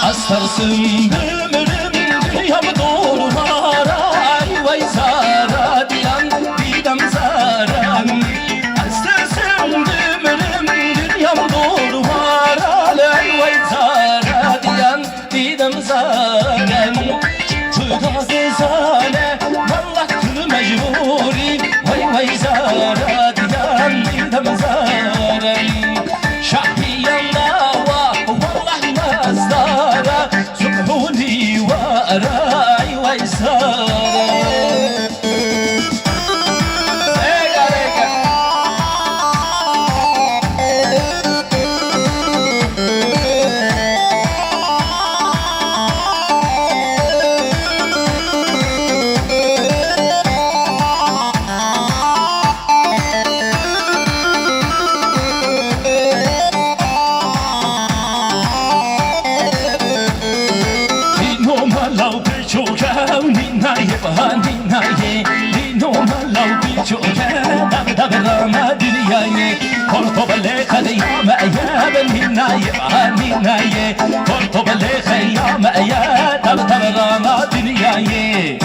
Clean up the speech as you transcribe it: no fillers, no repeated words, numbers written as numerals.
Astarsın ömrüm dünyam dolar ay vay zara diyan didem zaran. Astarsın ömrüm dünyam dolar ay vay zara diyan didem zaran. Çıktıda zezane vallahi mecburi vay vay zara diyan didem zaran. Şahiyan dava vallahi mazdara subhuni wa aray wa isara. Ninaye ba ninaye, lino malau bichoke, da berama duniyaye, korto bale khayama ya ben ninaye ba ninaye, korto bale khayama ya da berama duniyaye.